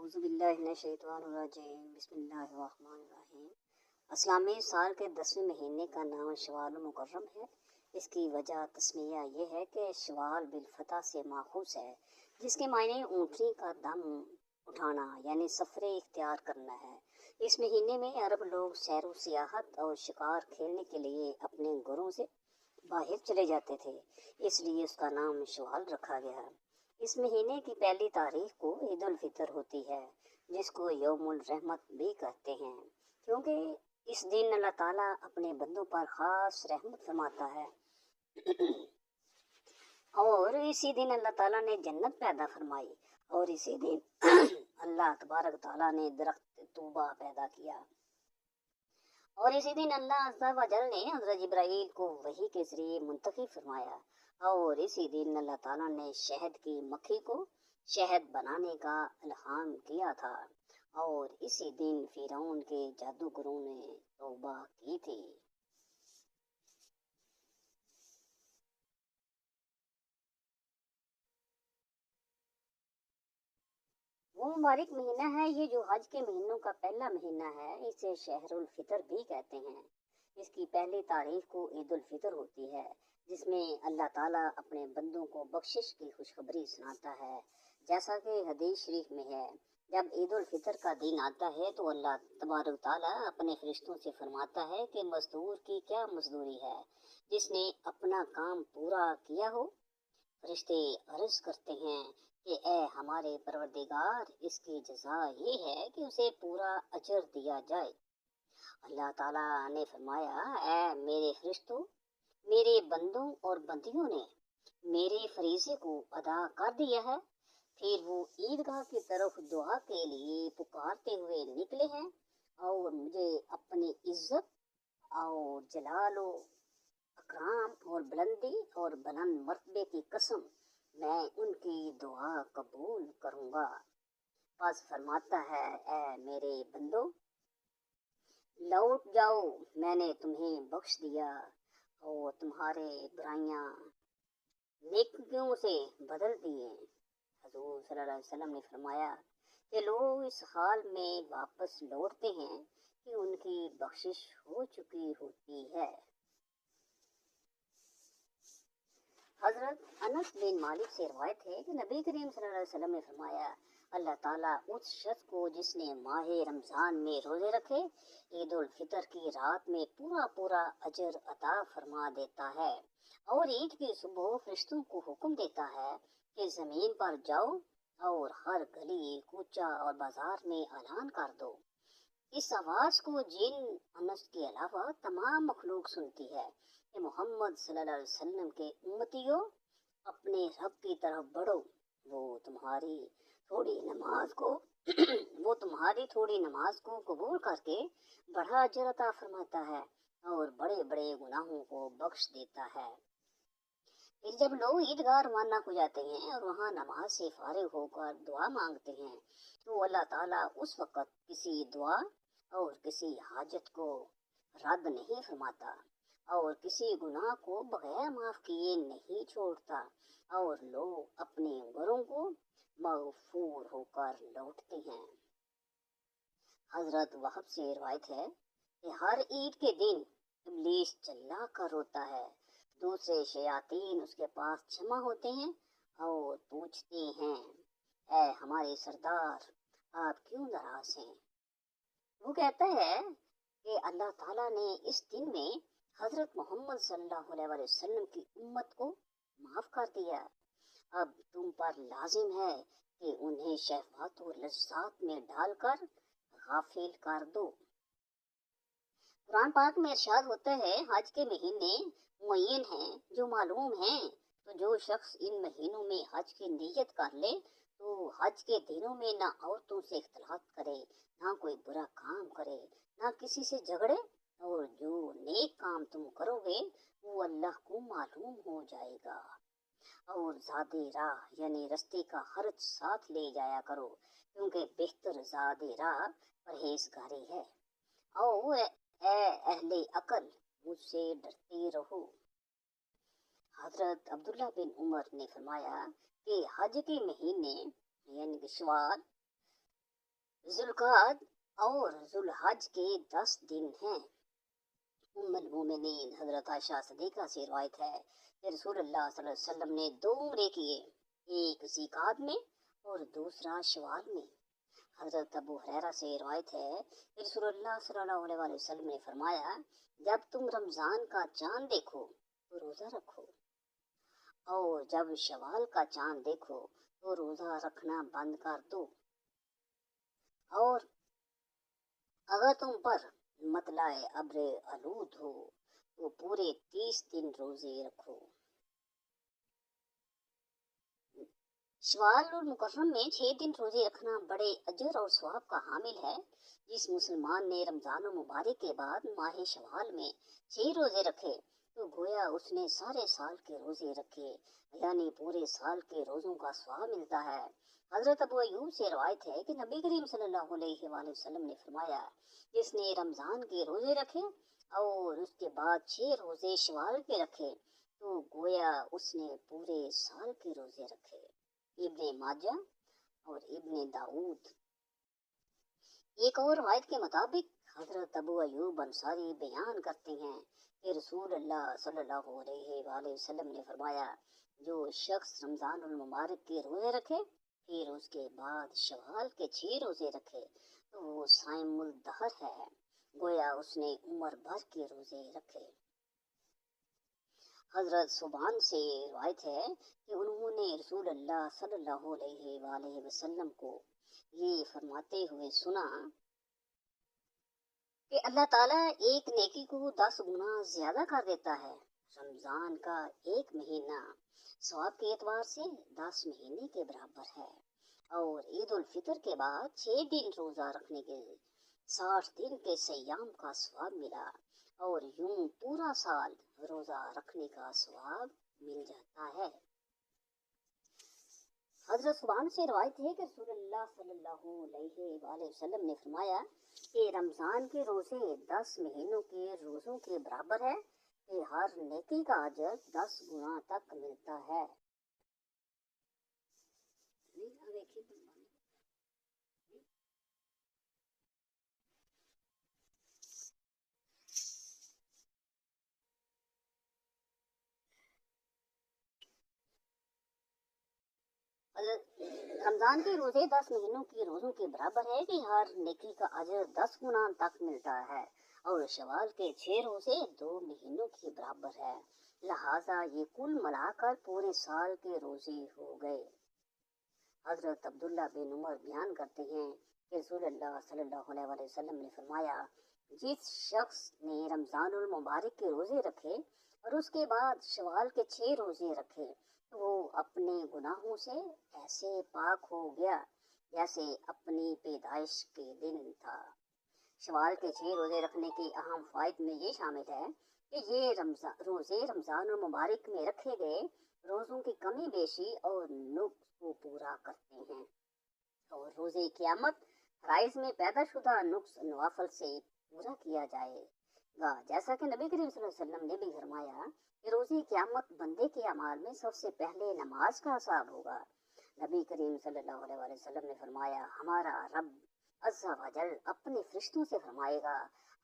औज़ुबिल्लाहिमिनश्शैतानिर्रजीम बिस्मिल्लाहिर्रहमानिर्रहीम। इस्लामी साल के 10वें महीने का नाम शवाल मुकर्रम है। इसकी वजह तस्मिया ये है कि शवाल बिलफता से माखूज है, जिसके मायने ऊँटनी का दम उठाना यानी सफ़र इख्तियार करना है। इस महीने में अरब लोग सैर व सियाहत और शिकार खेलने के लिए अपने घरों से बाहर चले जाते थे, इसलिए उसका नाम शवाल रखा गया। इस महीने की पहली तारीख को ईद उल फितर होती है, जिसको यौमुल रहमत भी कहते हैं, क्योंकि इस दिन अल्लाह ताला अपने बंदों पर ख़ास रहमत फरमाता है। और इसी दिन अल्लाह ताला ने जन्नत पैदा फरमाई, और इसी दिन अल्लाह तबारक ताला ने दरख्त तूबा पैदा किया, और इसी दिन अल्लाह अज़्ज़ा व जल ने हज़रत जिब्राईल को वही के ज़रिए मुंतखब फरमाया, और इसी दिन अल्लाह ताला ने शहद की मक्खी को शहद बनाने का इल्हाम किया था, और इसी दिन फिरौन के जादूगरों ने तौबा की थी। वो मुबारक महीना है ये जो हज के महीनों का पहला महीना है, इसे शहरुल फितर भी कहते हैं। इसकी पहली तारीख को ईद उल फितर होती है, जिसमें अल्लाह ताला अपने बंदों को बख्शिश की खुशखबरी सुनाता है। जैसा कि हदीस शरीफ में है, जब ईद उल फितर का दिन आता है तो अल्लाह तबारक ताला अपने फरिश्तों से फरमाता है कि मजदूर की क्या मजदूरी है, जिसने अपना काम पूरा किया हो। फरिश्ते अर्ज करते हैं कि ए हमारे परवरदिगार, इसकी जज़ा ये है कि उसे पूरा अजर दिया जाए। अल्लाह ताला ने फरमाया, ए मेरे फरिश्तों, मेरे बंदों और बंदियों ने मेरे फरीज़े को अदा कर दिया है। फिर वो ईदगाह की तरफ दुआ के लिए पुकारते हुए निकले हैं, और मुझे अपनी इज्जत और जलालो अकराम और बुलंदी और बुलंद मर्तबे की कसम, मैं उनकी दुआ कबूल करूँगा। बस फरमाता है, ए मेरे बंदो, लौट जाओ, मैंने तुम्हें बख्श दिया, और तुम्हारे बुराइयां नेकियों से बदल दिए। हजूर सल्लल्लाहु अलैहि वसल्लम ने फरमाया कि लोग इस हाल में वापस लौटते हैं कि उनकी बख्शिश हो चुकी होती है। हजरत अनस बिन मालिक से रवायत है कि नबी करीम सल्लल्लाहु अलैहि वसल्लम ने फरमाया, अल्लाह ताला उस शख्स को जिसने माह रमज़ान में रोजे रखे, ईद उल फितर की रात में पूरा पूरा अजर अता फरमा देता है, और ईद की सुबह फरिश्तों को हुक्म देता है कि जमीन पर जाओ और हर गली कूचा और बाजार में ऐलान कर दो। इस आवाज को जिन अनस के अलावा तमाम मखलूक सुनती है कि मोहम्मद सल्लल्लाहु अलैहि वसल्लम के उम्मतियों, अपने रब की तरफ बढ़ो, वो तुम्हारी थोड़ी नमाज को वो तुम्हारी थोड़ी नमाज को कबूल करके बड़ा अजर अता फरमाता है, और बड़े बड़े गुनाहों को बख्श देता है। फिर जब लोग ईदगाह रवाना हो जाते हैं और वहाँ नमाज से फारिग होकर दुआ मांगते हैं, तो अल्लाह ताला उस वक़्त किसी दुआ और किसी हाजत को रद्द नहीं फरमाता, और किसी गुनाह को बगैर माफ किए नहीं छोड़ता, और लोग अपने घरों को मगफूर होकर लौटते हैं। हजरत वहब से रिवायत है कि हर ईद के दिन इब्लीस चिल्ला कर रोता है, दूसरे शयातीन उसके पास जमा होते हैं और पूछते हैं, ऐ हमारे सरदार, आप क्यों नाराज हैं? वो कहता है कि अल्लाह ताला ने इस दिन में हजरत मोहम्मद सल्लल्लाहु अलैहि वसल्लम की उम्मत को माफ कर दिया। अब तुम पर लाजिम है कि उन्हें शहवात और लज्जात में डालकर गाफिल कर दो। कुरान पाक में इरशाद होता है, हज के महीने मुअय्यन हैं जो मालूम हैं, तो जो शख्स इन महीनों में हज की नीयत कर ले तो हज के दिनों में ना औरतों से इख्तिलात करे, ना कोई बुरा काम करे, ना किसी से झगड़े, और जो नेक काम तुम करोगे वो अल्लाह को मालूम हो जाएगा। और ज़ादे राह यानी रस्ते का खर्च साथ ले जाया करो, क्योंकि बेहतर ज़ादे राह परहेजगारी है। और ए अहले अकल, मुझसे डरते रहो। हजरत अब्दुल्ला बिन उमर ने फरमाया कि हज के महीने यानी कि शवाल जुल्काद और जुलहज के 10 दिन हैं। उम्मुल मोमिनीन हजरत आयशा सिद्दीका से रिवायत है कि रसूलुल्लाह सल्लल्लाहु अलैहि वसल्लम ने 2 उम्रे किए, एक ज़िकात में और दूसरा शवाल में। हजरत अबू हुरैरा से रिवायत है कि रसूलुल्लाह सल्लल्लाहु अलैहि वसल्लम ने फरमाया, जब तुम रमजान का चांद देखो तो रोजा रखो, और जब शवाल का चांद देखो तो रोजा रखना बंद कर दो, और अगर तुम पर मतलाए अब्र आलूद हो तो पूरे 30 दिन रोजे रखो। शवाल और मुकर्रम में 6 दिन रोजे रखना बड़े अजर और सवाब का हामिल है। जिस मुसलमान ने रमजान मुबारक के बाद माह शवाल में 6 रोजे रखे तो गोया उसने सारे साल के रोजे रखे, यानी पूरे साल के रोजों का सवाब मिलता है। हजरत अबू अयूब से रवायत है कि नबी करीम सल्लल्लाहु अलैहि वसल्लम ने फरमाया, जिसने रमजान के रोजे रखे और उसके बाद 6 रोजे शवाल के रखे तो गोया उसने पूरे साल के रोजे रखे। इब्ने माजा और इब्ने दाऊद। एक और रवायत के मुताबिक हजरत अबू अयूब अंसारी बयान करते हैं कि रसूल अल्लाह सल्लल्लाहु अलैहि वसल्लम ने फरमाया, जो शख्स रमजान मुबारक के रोजे रखे फिर उसके बाद शवाल के 6 रोजे रखे तो वो साइमुल दहर है, गोया उसने उम्र भर के रोजे रखे। हजरत सुबान से रिवायत है कि उन्होंने रसूल अल्लाह सल्लल्लाहु अलैहि वसल्लम को ये फरमाते हुए सुना कि अल्लाह ताला एक नेकी को 10 गुना ज्यादा कर देता है। रमजान का एक महीना सवाब के एतबार से 10 महीने के बराबर है, और ईद उल फितर के बाद 6 दिन रोजा रखने के 60 दिन के सयाम का सवाब मिला, और यूं पूरा साल रोजा रखने का सवाब मिल जाता है। हजरत सुबान से रवायत है कि रसूलुल्लाह सल्लल्लाहु अलैहि वसल्लम ने फरमाया कि रमजान के रोजे 10 महीनों के रोजों के बराबर है कि हर नेकी का अजर 10 गुना तक मिलता है। रमजान के रोजे 10 महीनों के रोजों के बराबर है कि हर नेकी का अजर 10 गुना तक मिलता है, और शवाल के 6 रोजे 2 महीनों के बराबर है, लिहाजा ये कुल मिलाकर पूरे साल के रोजे हो गए। हजरत अब्दुल्ला बिन उमर बयान करते हैं कि रसूलुल्लाह सल्लल्लाहु अलैहि वसल्लम ने फरमाया, जिस शख्स ने रमजान मुबारक के रोजे रखे और उसके बाद शवाल के 6 रोजे रखे तो वो अपने गुनाहों से ऐसे पाक हो गया जैसे अपनी पैदाइश के दिन था। शवाल के 6 रोजे रखने की अहम फायद में ये शामिल है कि ये रोजे रमजान मुबारक में रखे गए रोजों की कमी बेशी और नुक्स को पूरा करते हैं, और रोजे क़यामत फराइज में पैदा शुदा नुक्स नवाफल से पूरा किया जाएगा, जैसा कि नबी करीम सल्लल्लाहु अलैहि वसल्लम ने भी फरमाया कि रोजे क़यामत बंदे के अमाल में सबसे पहले नमाज का हिसाब होगा। नबी करीम सल्लल्लाहु अलैहि वसल्लम ने फरमाया, हमारा रब अज़्ज़ा वजल अपने फरिश्तों से फरमाएगा,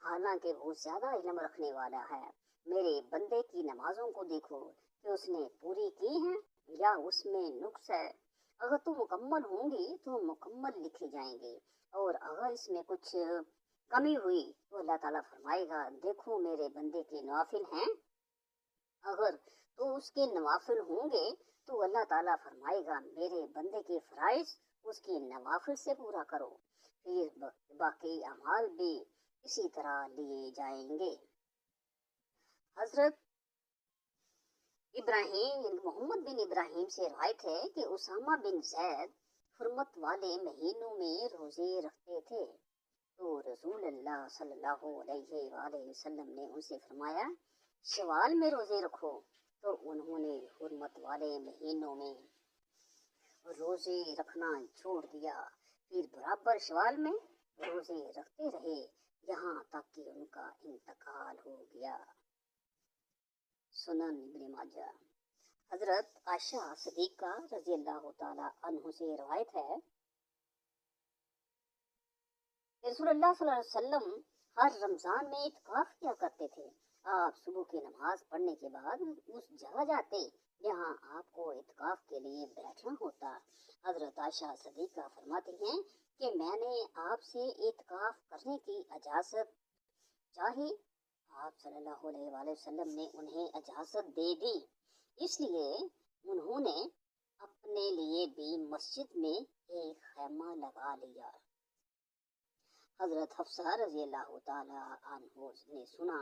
हालांकि वो ज्यादा इल्म रखने वाला है, मेरे बंदे की नमाजों को देखो कि उसने पूरी की है या उसमें नुक्स है। अगर तो मुकम्मल होंगी तो मुकम्मल लिखे जाएंगे, और अगर इसमें कुछ कमी हुई तो अल्लाह ताला फरमाएगा, देखो मेरे बंदे के नवाफिल हैं। अगर तो उसके नवाफिल होंगे तो अल्लाह ताला फरमाएगा, मेरे बंदे के फराइज उसके नवाफिल से पूरा करो, फिर बाकी अमाल भी इसी तरह लिए जाएंगे। हजरत इब्राहिम मोहम्मद बिन इब्राहिम से रिवायत है कि उसामा बिन जैद हुर्मत वाले महीनों में रोजे रखते थे, तो रसूल अल्लाह सल्लल्लाहु अलैहि वसल्लम ने उनसे फरमाया, शवाल में रोजे रखो, तो उन्होंने हुर्मत वाले महीनों में रोजे रखना छोड़ दिया, फिर बराबर शवाल में रोजे रखते रहे यहाँ तक कि उनका इंतकाल हो गया। सुनन इब्ने माजा। हजरत आयशा सिद्दीका रज़ी अल्लाह तआला अन्हु से रिवायत है रसूल अल्लाह सल्लल्लाहु अलैहि वसल्लम हर रमजान में इत्काफ किया करते थे। आप सुबह की नमाज पढ़ने के बाद उस जगह जाते जहाँ आपको इत्काफ के लिए बैठना होता। हजरत आयशा सदीका फरमाती हैं कि मैंने आपसे इत्काफ करने की इजाज़त चाही। आप सल्लल्लाहु अलैहि वसल्लम ने उन्हें इजाज़त दे दी, इसलिए उन्होंने अपने लिए भी मस्जिद में एक खैमा लगा लिया। हजरत हफ्सा रजी अल्लाह ताला अन्हो ने सुना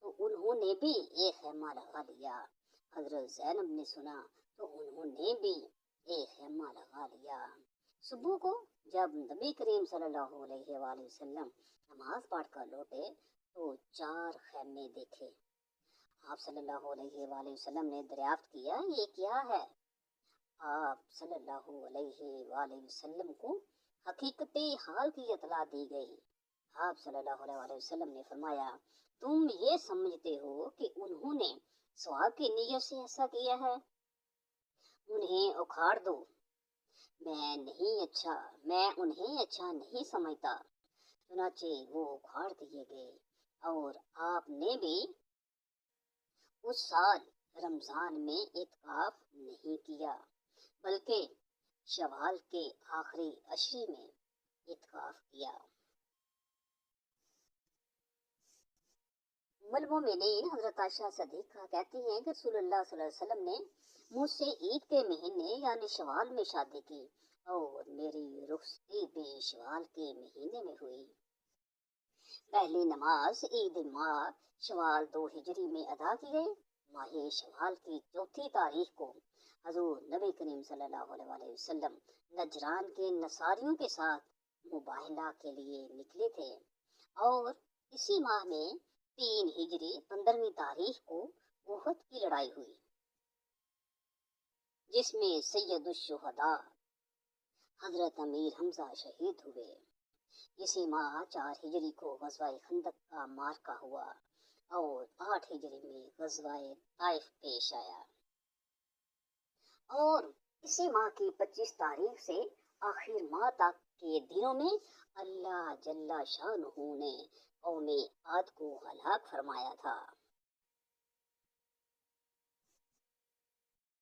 तो उन्होंने भी एक खैमा लगा लिया। हजरत ज़ैनब ने सुना तो उन्होंने भी एक खैमा लगा लिया। सुबह को जब नबी करीम सल्लल्लाहु अलैहि वसल्लम नमाज पढ़ कर लौटे तो 4 खैमे देखे। आप सल्लल्लाहु अलैहि वसल्लम ने दरियाफ्त किया, ये क्या है? आप सल्लल्लाहु अलैहि वसल्लम को हकीकते हाल की इतला दी गई। आप सल्लल्लाहु अलैहि वसल्लम ने फरमाया, तुम ये समझते हो कि उन्होंने सवाब की नीयत से ऐसा किया है? उन्हें उखाड़ दो। मैं उन्हें अच्छा नहीं समझता। चुनाचे वो उखाड़ दिए गए और आपने भी उस साल रमजान में इत्काफ नहीं किया, बल्कि शवाल के आखिरी अशरे में इत्काफ किया। उम्मुल मोमिनीन हजरत आयशा सदीका कहती हैं कि रसूलुल्लाह सल्लल्लाहु अलैहि वसल्लम ने मुझसे ईद के महीने यानी शवाल में शादी की और मेरी रुखसती भी शवाल के महीने में हुई। पहली नमाज ईद माह शवाल 2 हिजरी में अदा की गई। माह शवाल की 4 तारीख को हजूर नबी करीम सल्लल्लाहु अलैहि वसल्लम नजरान के नसारियों के साथ मुबाहला के लिए निकले थे और इसी माह में 3 हिजरी 15वीं तारीख को उहद की लड़ाई हुई, जिसमें सैयदुश्शुहदा हजरत अमीर हमजा शहीद हुए। इसी माह 4 हिजरी को गज़वाए खंदक का मार्का हुआ और 8 हिजरी में गज़वाए ताइफ पेश आया और इसी माह की 25 तारीख से आखिर माह तक के दिनों में अल्लाह जल्ला शानुहु ने कौमे आद को हलाक फरमाया था।